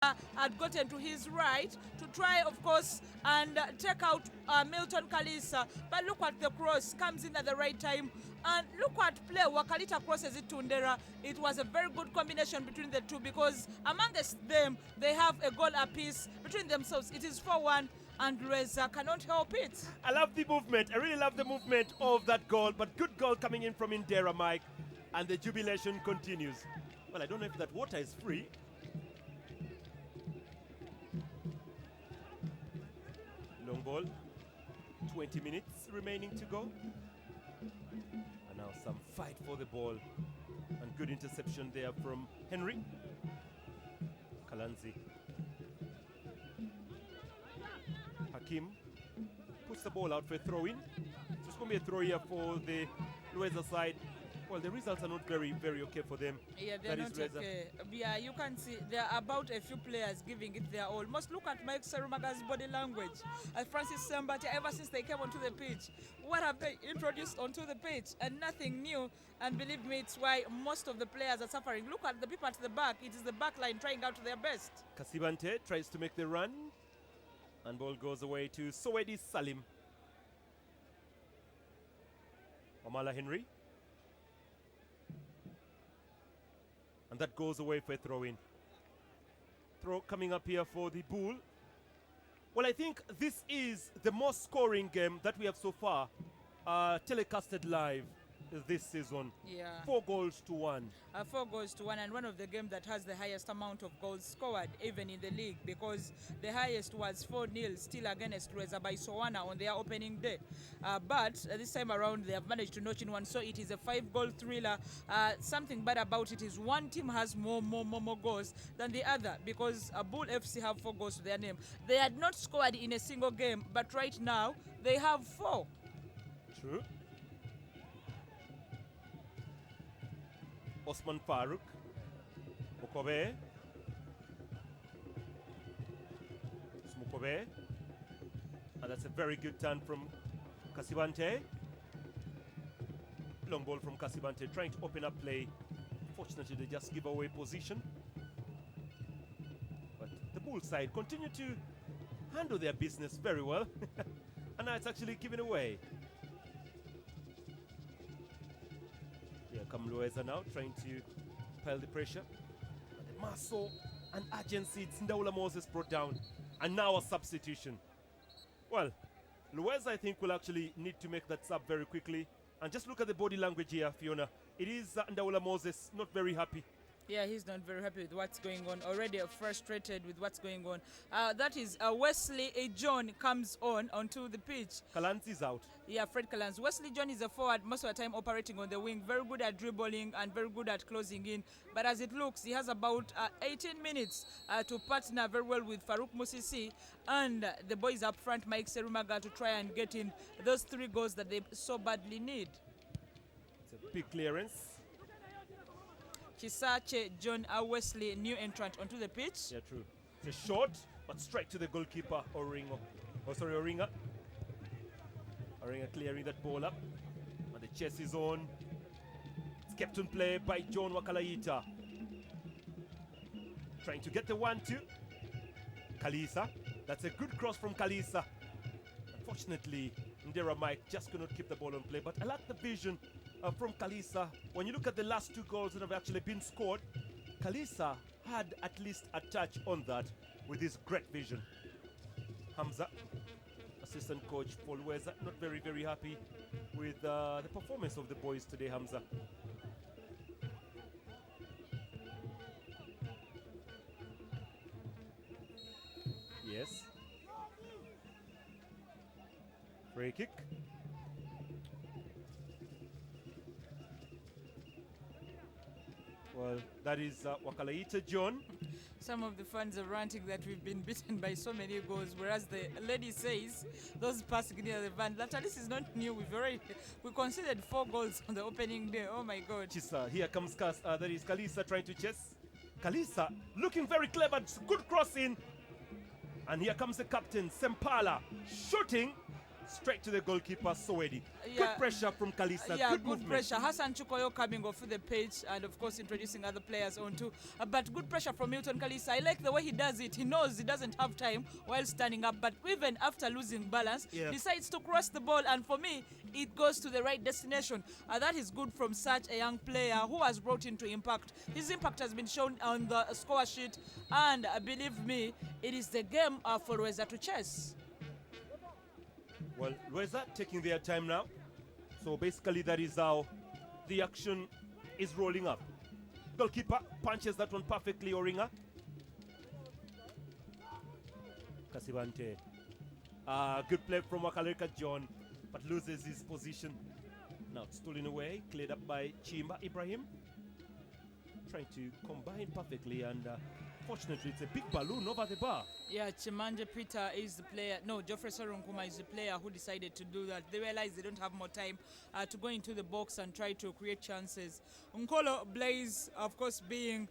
had gotten to his right to try, of course, and take out Milton Kalisa. But look at the cross, comes in at the right time. And look at play, Wakalita crosses it to Ndera. It was a very good combination between the two because amongst them, they have a goal apiece between themselves. It is 4-1. And Lweza cannot help it. I love the movement. I really love the movement of that goal. But good goal coming in from Ndera, Mike. And the jubilation continues. Well, I don't know if that water is free. Long ball. 20 minutes remaining to go. And now some fight for the ball. And good interception there from Henry. Kalanzi. Hakim puts the ball out for a throw-in. So it's going to be a throw here for the Lweza side. Well, the results are not very, very okay for them. Yeah, they're not okay. Yeah, you can see there are about a few players giving it their all. Must look at Mike Serumaga's body language. Francis Sambati, ever since they came onto the pitch, what have they introduced onto the pitch? And nothing new. And believe me, it's why most of the players are suffering. Look at the people at the back. It is the back line trying out their best. Kasibante tries to make the run. And ball goes away to Sowedi Salim. Omala Henry. And that goes away for a throw-in. Throw coming up here for the BUL. Well, I think this is the most scoring game that we have so far telecasted live this season. Yeah. 4 goals to 1. 4 goals to 1, and one of the games that has the highest amount of goals scored even in the league, because the highest was 4-0 still against Lweza by Sowana on their opening day. But this time around they have managed to notch in one, so it is a 5-goal thriller. Something bad about it is one team has more goals than the other, because BUL FC have 4 goals to their name. They had not scored in a single game, but right now they have 4. True. Osman Farouk, Mukobe, Smukobe, and that's a very good turn from Kasibante. Long ball from Kasibante, trying to open up play. Fortunately, they just give away position. But the BUL side continue to handle their business very well. And now it's actually given away. Here come Lweza now, trying to pile the pressure. And the muscle and urgency Ndaula Moses brought down. And now a substitution. Well, Lweza, I think, will actually need to make that sub very quickly. And just look at the body language here, Fiona. It is Ndaula Moses not very happy. Yeah, he's not very happy with what's going on. Already frustrated with what's going on. That is Wesley John comes onto the pitch. Kalanzi is out. Yeah, Fred Kalanzi. Wesley John is a forward, most of the time operating on the wing. Very good at dribbling and very good at closing in. But as it looks, he has about 18 minutes to partner very well with Farouk Musisi and the boys up front, Mike Serumaga, to try and get in those 3 goals that they so badly need. It's a big clearance. Chisache John Wesley, new entrant onto the pitch. Yeah, true. It's a short, but straight to the goalkeeper, Oringo. Oh, sorry, Oringa. Oringa clearing that ball up. And the chest is on. It's kept on play by John Wakalaita. Trying to get the 1-2. Kalisa. That's a good cross from Kalisa. Unfortunately, Ndera Mike just could not keep the ball on play. But I like the vision from Kalisa. When you look at the last 2 goals that have actually been scored, Kalisa had at least a touch on that with his great vision. Hamza, assistant coach for Lweza, not very, very happy with the performance of the boys today, Hamza. Yes. Free kick. Well, that is Wakalaita John. Some of the fans are ranting that we've been beaten by so many goals, whereas the lady says those passing near the van, that at least is not new. We conceded 4 goals on the opening day. Oh my God. Chisa, here comes that is Kalisa trying to chase. Kalisa looking very clever, good crossing. And here comes the captain, Sempala, shooting. straight to the goalkeeper, Soedi. Yeah. Good pressure from Kalisa. Yeah, good good movement. pressure. Hassan Chukoyo coming off the pitch and, of course, introducing other players onto. But good pressure from Milton Kalisa. I like the way he does it. He knows he doesn't have time while standing up, but even after losing balance, decides to cross the ball. And for me, it goes to the right destination. That is good from such a young player who has brought into impact. His impact has been shown on the score sheet. And believe me, it is the game for Lweza to chase. Well, Lweza taking their time now. So basically that is how the action is rolling up. Goalkeeper punches that one perfectly, Oringa. Kasibante. Good play from Wakaleka John, but loses his position. Now it's stolen away, cleared up by Chimba Ibrahim. Trying to combine perfectly, and fortunately it's a big balloon over the bar. Yeah, Chimanje Peter is the player. No, Geoffrey Sorunkuma is the player who decided to do that. They realized they don't have more time to go into the box and try to create chances. Nkolo Blaze, of course, being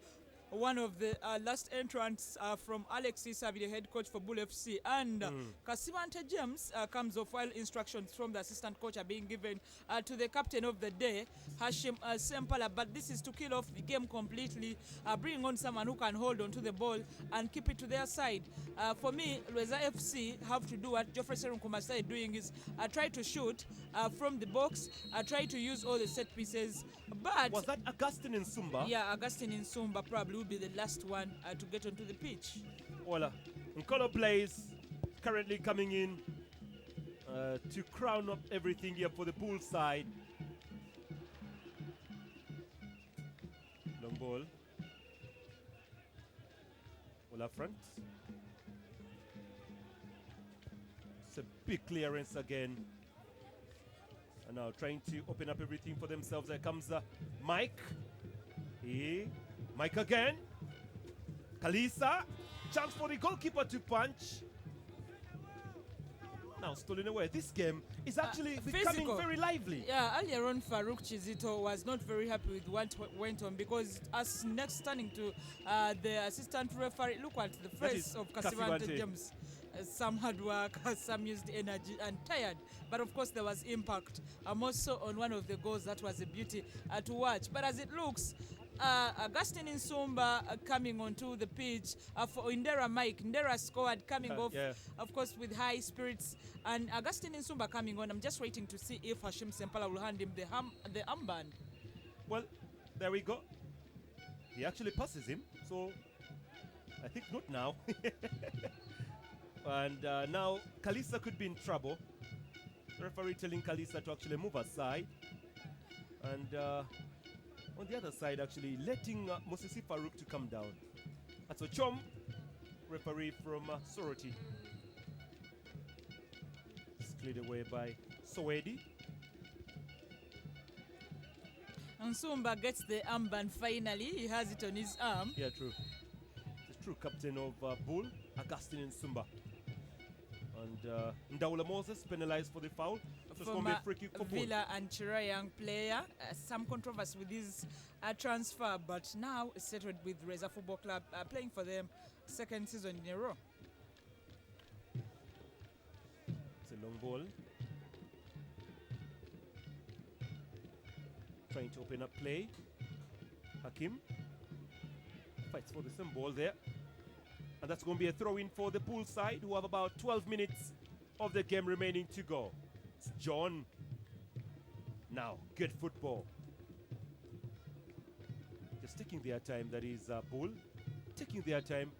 one of the last entrants from Alex Isabi, the head coach for BUL FC, and Kasimante James comes off while instructions from the assistant coach are being given to the captain of the day, Hashim Sempala. But this is to kill off the game completely, bring on someone who can hold on to the ball and keep it to their side. For me, Lweza FC have to do what Geoffrey Serunkuma started doing, is try to shoot from the box, try to use all the set pieces. But was that Augustine in Sumba? Yeah, Augustine in Sumba probably will be the last one to get onto the pitch. Voila. Nkolo Blaze currently coming in to crown up everything here for the BUL side. Long ball. Voila front. It's a big clearance again. And now trying to open up everything for themselves. There comes Mike. Mike again. Kalisa. Chance for the goalkeeper to punch. Now stolen away. This game is actually becoming very lively. Yeah, earlier on Farouk Chizito was not very happy with what went on, because as next turning to the assistant referee, look at the face of Kasivante James. Some hard work, some used energy and tired. But of course there was impact. More so on one of the goals that was a beauty to watch. But as it looks, Augustine Insumba coming onto the pitch for Indera Mike. Indera scored coming off, of course, with high spirits. And Augustine Insumba coming on. I'm just waiting to see if Hashim Sempala will hand him the armband. Well, there we go. He actually passes him. So I think not now. And now Kalisa could be in trouble. The referee telling Kalisa to actually move aside. And on the other side, actually letting Mosisi Farouk to come down. That's a Chom, referee from Soroti. It's cleared away by Soedi. Nsumba gets the armband finally. He has it on his arm. Yeah, true. The true captain of BUL, Augustine Nsumba. And Ndaula Moses penalized for the foul. So it's going to be a free kick for BUL. Villa and Chira young player. Some controversy with his transfer, but now it's settled with Lweza Football Club playing for them second season in a row. It's a long ball. Trying to open up play. Hakim fights for the same ball there. And that's going to be a throw-in for the BUL side, who have about 12 minutes of the game remaining to go. It's John. Now, good football. Just taking their time, that is BUL. Taking their time,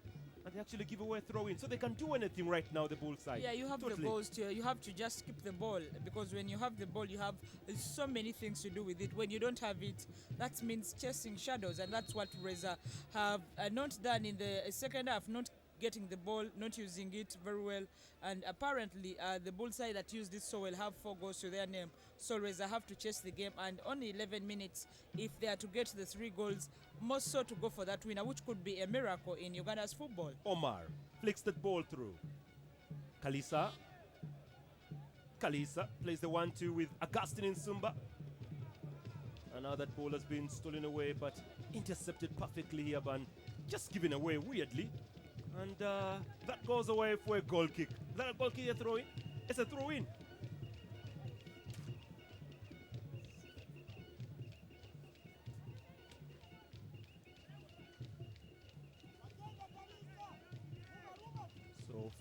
and they actually give away a throw-in. So they can do anything right now, the BUL side. Yeah, you have the balls to, you have to just keep the ball, because when you have the ball, you have so many things to do with it. When you don't have it, that means chasing shadows, and that's what Lweza have not done in the second half, not getting the ball, not using it very well. And apparently, the BUL side that used it so well have 4 goals to their name. So Lweza have to chase the game, and only 11 minutes if they are to get the 3 goals, most so to go for that winner, which could be a miracle in Uganda's football. Omar flicks that ball through. Kalisa plays the 1-2 with Augustine Nsumba. And now that ball has been stolen away, but intercepted perfectly here, but just given away weirdly. And that goes away for a goal kick. Is that a goal kick, a throw-in? It's a throw-in.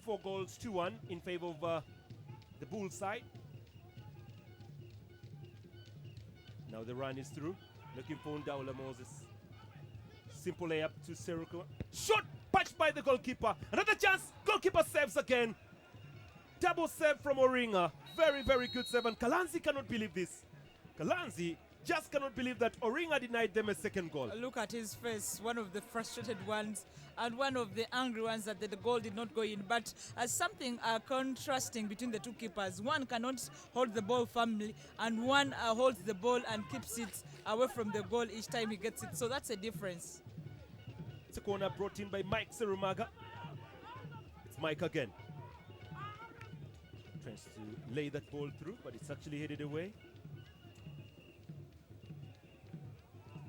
4 goals to 1 in favor of the BUL side. Now the run is through. Looking for Ndaula Moses. Simple layup to Seruko. Shot patched by the goalkeeper. Another chance. Goalkeeper saves again. Double save from Oringa. Very, very good save. And Kalanzi cannot believe this. Kalanzi just cannot believe that Oringa denied them a second goal. Look at his face, one of the frustrated ones and one of the angry ones that the goal did not go in. But as something contrasting between the two keepers, one cannot hold the ball firmly and one holds the ball and keeps it away from the goal each time he gets it. So that's a difference. It's a corner brought in by Mike Serumaga. It's Mike again. Tries to lay that ball through, but it's actually headed away.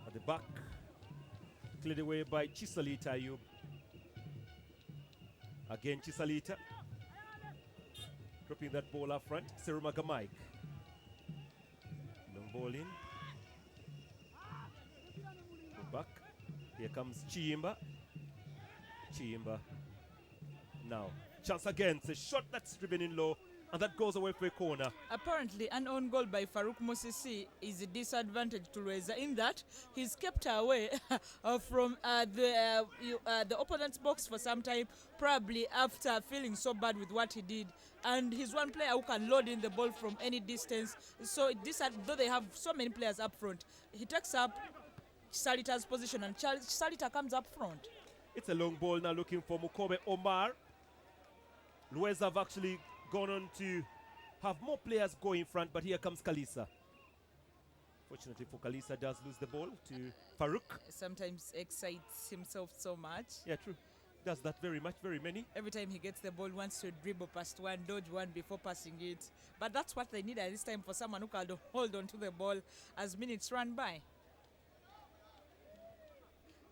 At the back, cleared away by Chisalita Ayub. Again Chisalita. Dropping that ball up front. Serumaga Mike. Long ball in. Go back. Here comes Chiimba. Chiimba. Now, chance again. It's a shot that's driven in low. And that goes away for a corner. Apparently, an own goal by Farouk Mosisi is a disadvantage to Lweza in that he's kept away from the opponent's box for some time, probably after feeling so bad with what he did. And he's one player who can load in the ball from any distance. So, though they have so many players up front, he takes up Salita's position and Salita comes up front. It's a long ball now looking for Mukobe Omar. Lweza have actually gone on to have more players go in front, but here comes Kalisa. Fortunately for Kalisa, does lose the ball to Farouk. Sometimes excites himself so much. Yeah, true. Does that very much, very many. Every time he gets the ball, wants to dribble past one, dodge one before passing it. But that's what they need at this time, for someone who can hold on to the ball as minutes run by.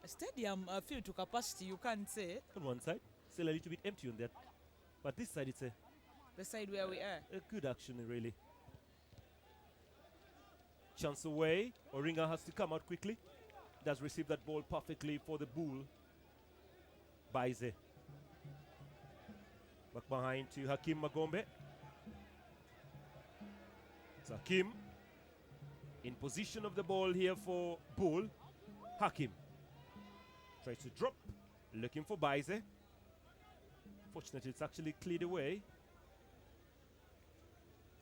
A stadium filled to capacity, you can't say. On one side, still a little bit empty on that. But this side, it's the side where we are. A good action, really. Chance away. Oringa has to come out quickly. Does receive that ball perfectly for the BUL. Baize. Back behind to Hakim Magombe. It's Hakim in position of the ball here for BUL. Hakim tries to drop, looking for Baize. Fortunately, it's actually cleared away.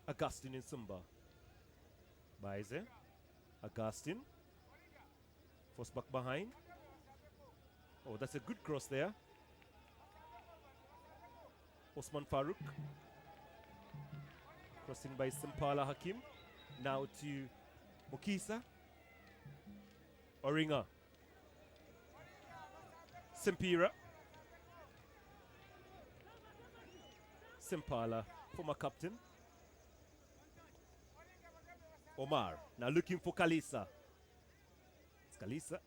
Augustine in Sumba. Baize. Augustine. Force back behind. Oh, that's a good cross there. Osman Farouk. Crossing by Simpala Hakim. Now to Mukisa. Oringa. Simpira. Simpala, former captain. Omar, now looking for Kalisa. It's Kalisa.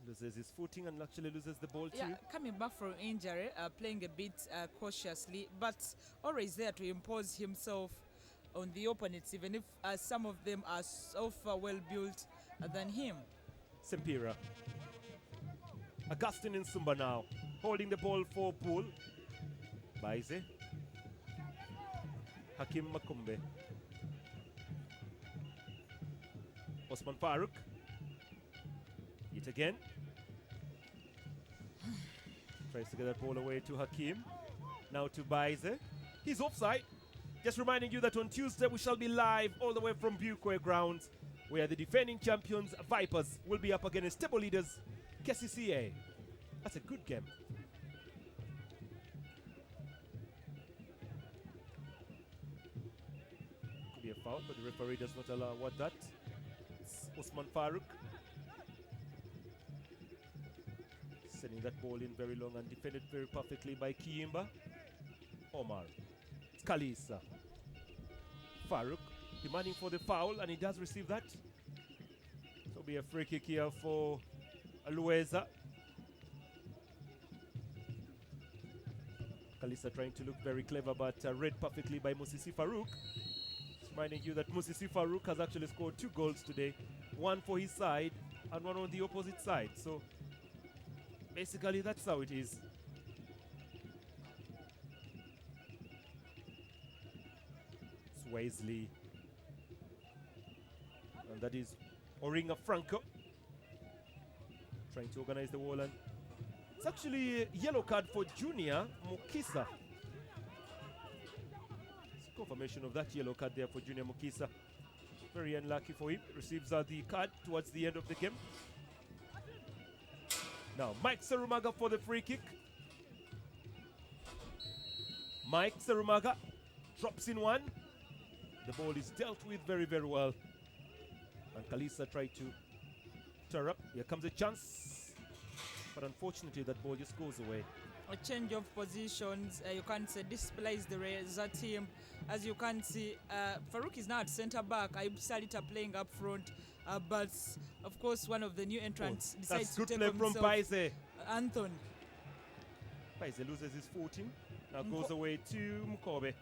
Loses his footing and actually loses the ball too. Yeah, coming back from injury, playing a bit cautiously, but always there to impose himself on the opponents, even if some of them are so far well built than him. Simpira. Augustine in Sumba now, holding the ball for BUL. Baize. Hakim Makumbe. Osman Farouk. Yet again. Tries to get that ball away to Hakim. Now to Baize. He's offside. Just reminding you that on Tuesday we shall be live all the way from Bukoe grounds, where the defending champions Vipers will be up against table leaders KCCA. That's a good game. Could be a foul, but the referee does not allow that. It's Osman Farouk. Sending that ball in very long and defended very perfectly by Kiimba. Omar. It's Kalisa. Farouk demanding for the foul, and he does receive that. So it'll be a free kick here for Lweza. Kalisa trying to look very clever, but read perfectly by Musisi Farouk. Reminding you that Musisi Farouk has actually scored 2 goals today, one for his side and one on the opposite side. So basically that's how it is. Wesley. And that is Oringa Franco trying to organize the wall, and it's actually a yellow card for Junior Mukisa. It's confirmation of that yellow card there for Junior Mukisa. Very unlucky for him. Receives the card towards the end of the game. Now Mike Serumaga for the free kick. Mike Serumaga drops in one. The ball is dealt with very, very well. And Kalisa tried to tear up. Here comes a chance. But unfortunately, that ball just goes away. A change of positions, you can say, displays the Lweza team. As you can see, Farouk is now at centre back. Ayub Salita playing up front. But, of course, one of the new entrants decides to take play from Paise. Anthony. Paise loses his 14. Now goes away to Mkobe.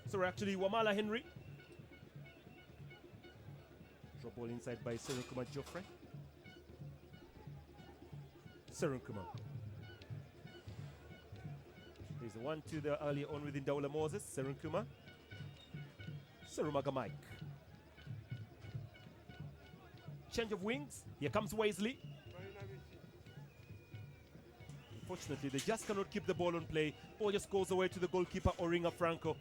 So actually, Wamala Henry. Drop ball inside by Serunkuma Joffrey. Serunkuma. There's a 1-2 there early on within Daula Moses. Serunkuma. Serumaga Mike. Change of wings. Here comes Wesley. Unfortunately, they just cannot keep the ball on play. Ball just goes away to the goalkeeper, Oringa Franco,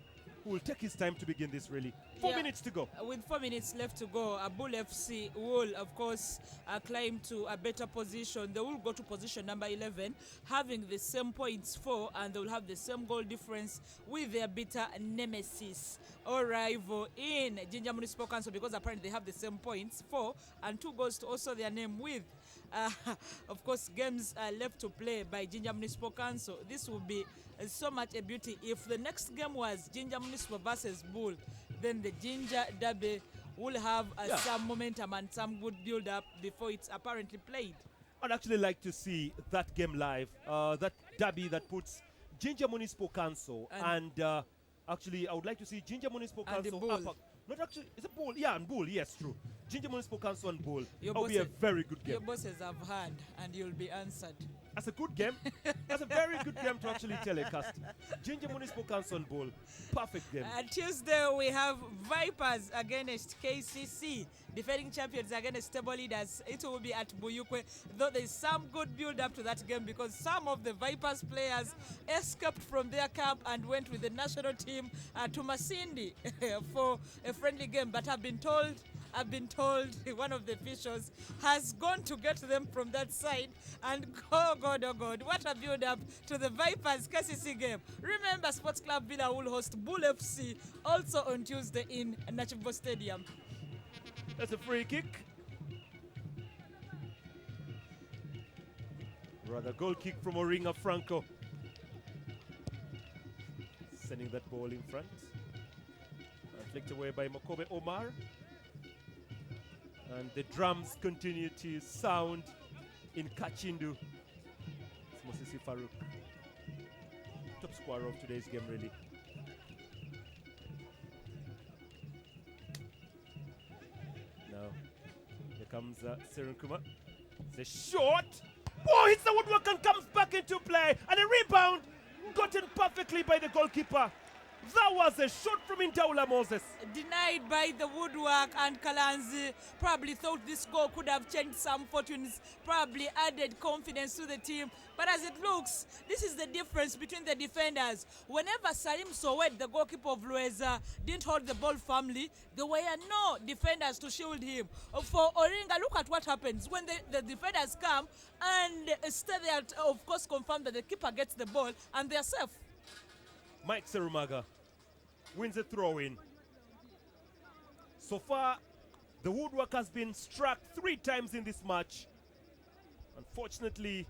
who will take his time to begin this really. 4 minutes to go. With 4 minutes left to go, BUL FC will, of course, climb to a better position. They will go to position number 11, having the same points 4, and they will have the same goal difference with their bitter nemesis or rival in Jinja Municipal Council, because apparently they have the same points 4 and 2 goals to also their name with. Of course, games left to play by Jinja Municipal Council. This will be so much a beauty. If the next game was Jinja Municipal versus BUL, then the Jinja Derby will have some momentum and some good build-up before it's apparently played. I'd actually like to see that game live, that derby that puts Jinja Municipal Council and actually I would like to see Jinja Municipal Council up. Not actually, is it BUL? Yeah, and BUL, yes, true. Jinja Municipal Council and BUL. That'll be a very good game. Your bosses have heard and you'll be answered. That's a good game. That's a very good game to actually telecast. Jinja Municipal Council and BUL. Perfect game. Tuesday we have Vipers against KCC. Defending champions against table leaders. It will be at Buyukwe. Though there is some good build up to that game because some of the Vipers players escaped from their camp and went with the national team to Masindi for a friendly game. But I've been told one of the officials has gone to get them from that side, and oh God, what a build up to the Vipers KCC game. Remember, Sports Club Villa will host BUL FC also on Tuesday in Nachivo Stadium. That's a free kick. Rather goal kick from Oringa Franco. Sending that ball in front. Flicked away by Mokobe Omar. And the drums continue to sound in Kakindu. It's Mosisi Farouk. Top scorer of today's game, really. Now, here comes Serunkuma. It's a shot. Oh, hits the woodwork and comes back into play. And a rebound gotten perfectly by the goalkeeper. That was a shot from Indaula Moses. Denied by the woodwork, and Kalanzi probably thought this goal could have changed some fortunes, probably added confidence to the team. But as it looks, this is the difference between the defenders. Whenever Salim Sowed, the goalkeeper of Lweza, didn't hold the ball firmly, there were no defenders to shield him. For Oringa, look at what happens when the defenders come and stay there, of course, confirm that the keeper gets the ball and they're safe. Mike Serumaga wins a throw-in. So far, the woodwork has been struck 3 times in this match. Unfortunately,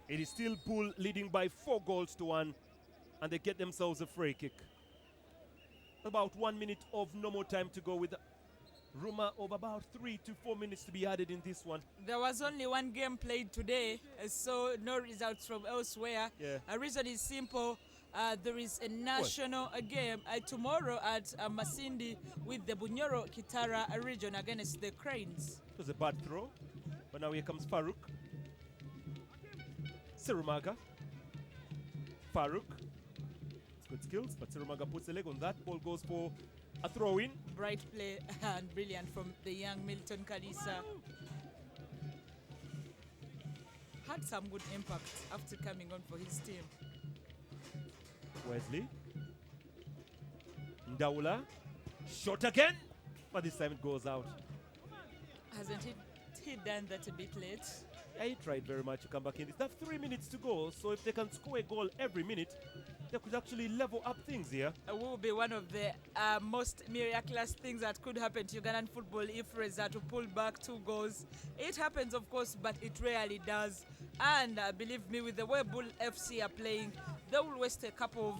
it is still BUL leading by 4 goals to 1, and they get themselves a free kick. About 1 minute of normal time to go, with a rumor of about 3 to 4 minutes to be added in this one. There was only one game played today, so no results from elsewhere. A reason is simple. There is a national game tomorrow at Masindi with the Bunyoro Kitara region against the Cranes. It was a bad throw, but now here comes Farouk. Serumaga. Farouk. It's good skills, but Serumaga puts a leg on that. Ball goes for A throw in. Bright play and brilliant from the young Milton Kalisa. Had some good impact after coming on for his team. Wesley. Ndaula. Shot again. But this time it goes out. Hasn't he done that a bit late? Yeah, he tried very much to come back in. They have 3 minutes to go, so if they can score a goal every minute, they could actually level up things here. It will be one of the most miraculous things that could happen to Ugandan football if Lweza to pull back 2 goals. It happens, of course, but it rarely does. And believe me, with the way BUL FC are playing, they will waste a couple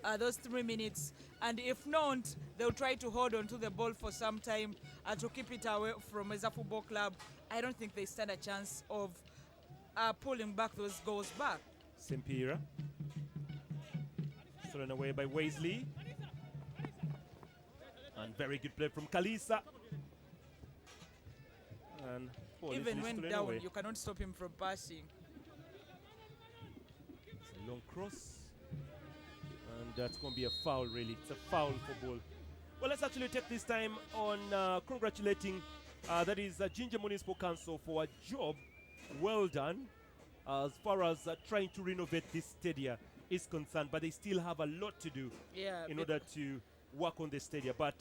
of those 3 minutes. And if not, they'll try to hold on to the ball for some time to keep it away from Lweza Football Club. I don't think they stand a chance of pulling back those goals back. Sempira. Stolen away by Wesley. And very good play from Kalisa. And even when down, away. You cannot stop him from passing. It's a long cross. And that's going to be a foul, really. It's a foul for BUL. Well, let's actually take this time on congratulating that is Jinja Municipal Council for a job well done as far as trying to renovate this stadium is concerned, but they still have a lot to do in order to work on the stadium. But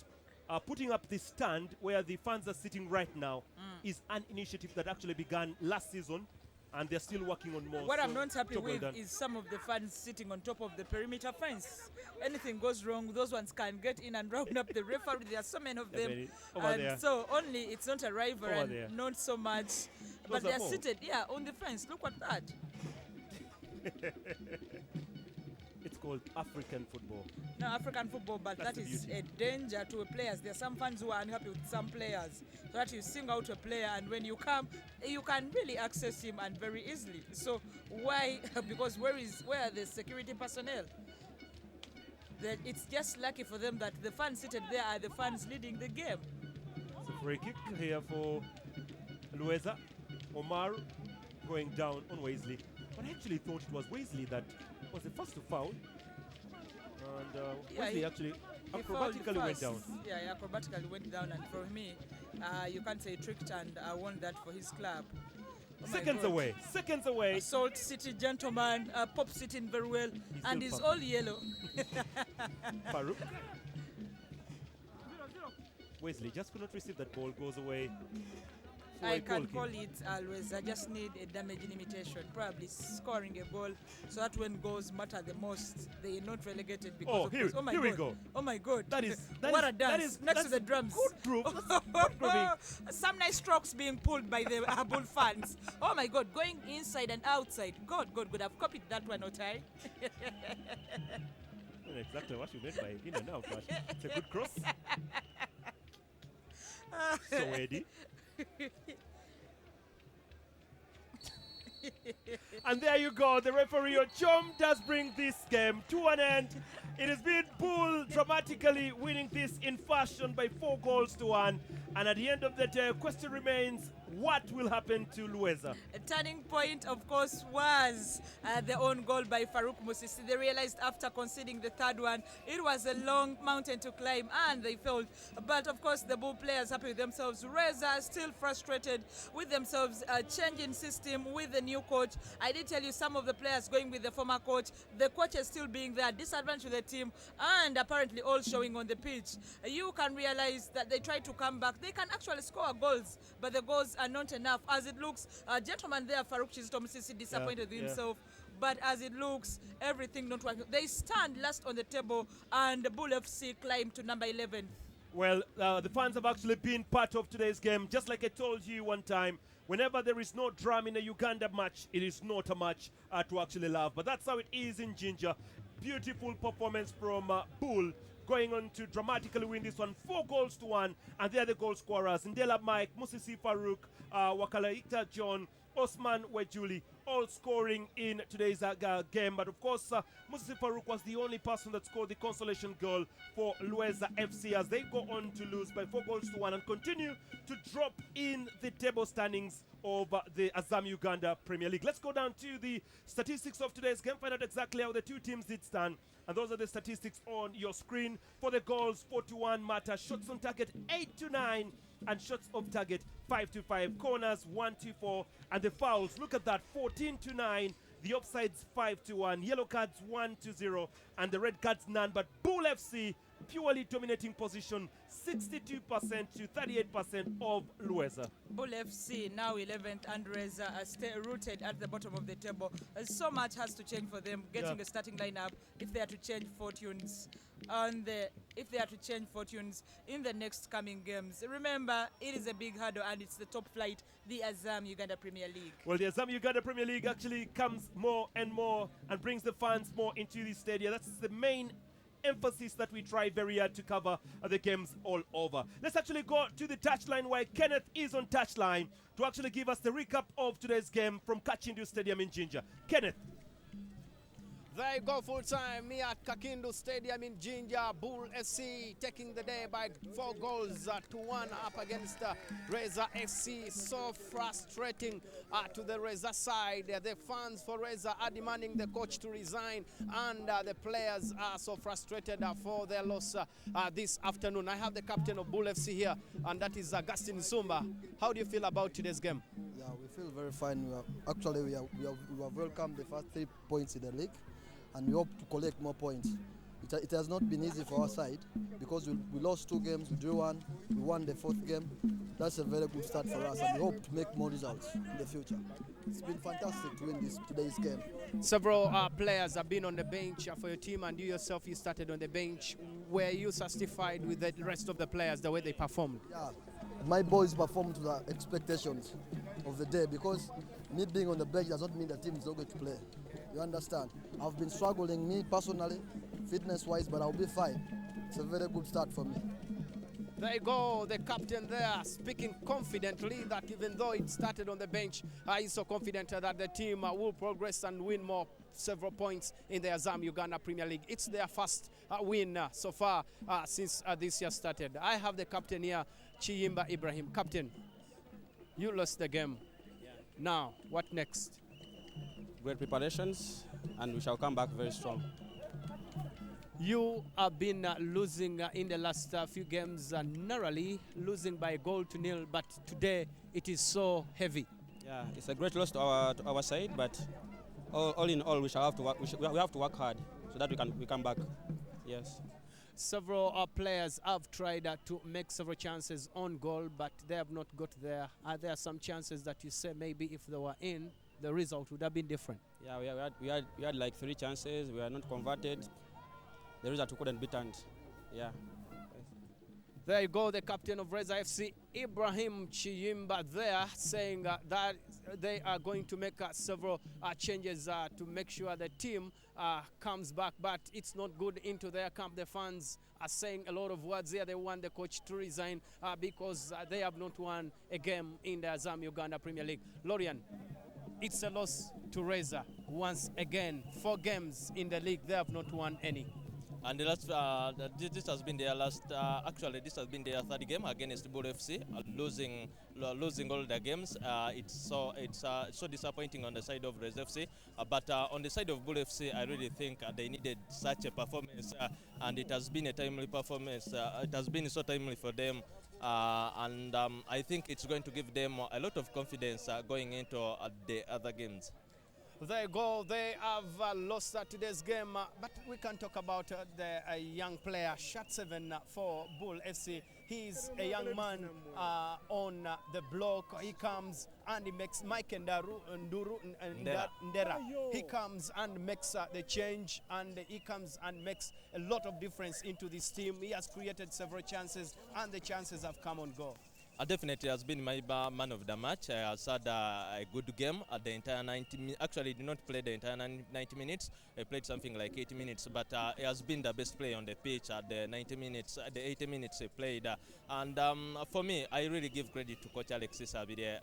putting up this stand where the fans are sitting right now is an initiative that actually began last season, and they're still working on more. What I'm not happy with is some of the fans sitting on top of the perimeter fence. Anything goes wrong, those ones can get in and round up the referee. There are so many of them. And so only it's not a rival and not so much. But they're seated, on the fence. Look at that. It's called African football. No, African football, but that is a danger to players. There are some fans who are unhappy with some players. So that you sing out a player, and when you come, you can really access him and very easily. So why? Because where are the security personnel? It's just lucky for them that the fans seated there are the fans leading the game. It's a free kick here for Lweza. Omar going down on Wesley. But I actually thought it was Wesley that was the first to foul. And Wesley actually acrobatically went down. Yeah, he acrobatically went down. And for me, you can't say tricked, and I won that for his club. Seconds away. Salt City gentleman, pop sitting very well, and he's all yellow. Farouk. Wesley just could not receive that ball, goes away. I can call it always. I just need a damage limitation, probably scoring a goal, so that when goals matter the most, they are not relegated. Because here we go. Oh my God! That is what a dance next to the drums. Good group. Some nice strokes being pulled by the BUL fans. Oh my God! Going inside and outside. Good. I've copied that one, Otai. Exactly what you meant by in and out, but it's a good cross. So Eddie. And there you go, the referee Ochom does bring this game to an end. It has been BUL dramatically winning this in fashion by 4 goals to 1. And at the end of the day, question remains, what will happen to Lweza? A turning point, of course, was the own goal by Farouk Musisi. They realized after conceding the 3rd one, it was a long mountain to climb, and they failed. But of course, the BUL players happy with themselves. Lweza still frustrated with themselves, changing system with the new coach. I did tell you some of the players going with the former coach. The coach is still being there, disadvantage to the team, and apparently all showing on the pitch. You can realize that they try to come back. They can actually score goals, but the goals are not enough. As it looks, gentleman there, Farouk Musisi, disappointed with himself. But as it looks, everything not working. They stand last on the table, and BUL FC climb to number 11. Well, the fans have actually been part of today's game. Just like I told you one time, whenever there is no drum in a Uganda match, it is not a match to actually love. But that's how it is in Jinja. Beautiful performance from BUL, going on to dramatically win this one 4 goals to 1. And they're the goal scorers: Ndela Mike, Musisi Farouk, Wakalaita John, Osman Wejuli, all scoring in today's game. But of course, Musi Farouk was the only person that scored the consolation goal for Lweza FC as they go on to lose by 4-1 and continue to drop in the table standings of the Azam Uganda Premier League. Let's go down to the statistics of today's game, find out exactly how the two teams did stand. And those are the statistics on your screen. For the goals, 4-1 Mata, shots on target 8-9, and shots off target 5-5, corners 1-4, and the fouls, look at that, 14-9, the offsides 5-1, yellow cards 1-0, and the red cards none. But BUL FC purely dominating position, 62% to 38% of Lweza. BUL FC now 11th and Lweza are rooted at the bottom of the table. So much has to change for them getting a starting lineup if they are to change fortunes in the next coming games. Remember, it is a big hurdle and it's the top flight, the Azam Uganda Premier League. Well, the Azam Uganda Premier League actually comes more and more and brings the fans more into the stadium. That's the main emphasis that we try very hard to cover the games all over. Let's actually go to the touchline where Kenneth is on touchline to actually give us the recap of today's game from Kakindu Stadium in Jinja. Kenneth. There you go, full time here at Kakindu Stadium in Jinja. BUL FC taking the day by 4-1 up against Lweza FC. So frustrating to the Lweza side. The fans for Lweza are demanding the coach to resign, and the players are so frustrated for their loss this afternoon. I have the captain of BUL FC here, and that is Augustine Zumba. How do you feel about today's game? Yeah, we feel very fine. We have welcomed the first 3 points in the league, and we hope to collect more points. It has not been easy for our side because we lost 2 games, we drew 1, we won the 4th game. That's a very good start for us, and we hope to make more results in the future. It's been fantastic to win today's game. Several players have been on the bench for your team, and you yourself, you started on the bench. Were you satisfied with the rest of the players, the way they performed? Yeah, my boys performed to the expectations of the day, because me being on the bench does not mean the team is not going to play. You understand? I've been struggling, me personally, fitness-wise, but I'll be fine. It's a very good start for me. There you go, the captain there, speaking confidently that even though it started on the bench, he's so confident that the team will progress and win several points in the Azam Uganda Premier League. It's their first win so far since this year started. I have the captain here, Chiyimba Ibrahim. Captain, you lost the game. Now, what next? Great preparations, and we shall come back very strong. You have been losing in the last few games, narrowly losing by 1-0, but today it is so heavy. Yeah, it's a great loss to our side, but all in all, we shall have to work. We have to work hard so that we come back. Yes. Several players have tried to make several chances on goal, but they have not got there. Are there some chances that you say maybe if they were in, the result would have been different? Yeah, we had like 3 chances. We are not converted. The result couldn't be turned. Yeah. There you go, the captain of Lweza FC, Ibrahim Chiyimba, there saying that they are going to make several changes to make sure the team comes back, but it's not good into their camp. The fans are saying a lot of words here. They want the coach to resign because they have not won a game in the Azam Uganda Premier League. Lorian, it's a loss to Lweza once again. 4 games in the league, they have not won any. And the last, this has been their last. Actually, this has been their 3rd game against BUL FC, losing all the games. It's so disappointing on the side of Lweza FC. But on the side of BUL FC, I really think they needed such a performance, and it has been a timely performance. It has been so timely for them, and I think it's going to give them a lot of confidence going into the other games. There you go, they have lost today's game, but we can talk about the young player, Shot 7 for BUL FC. He's a young man on the block. He comes and he makes Mike Nduru Ndera. He comes and makes the change, and he comes and makes a lot of difference into this team. He has created several chances, and the chances have come on goal. Definitely has been my man of the match. I has had a good game at the entire 90 minutes. Actually, did not play the entire 90 minutes. I played something like 80 minutes, but he has been the best player on the pitch at the 90 minutes, at the 80 minutes he played. And for me, I really give credit to Coach Alexis Abide.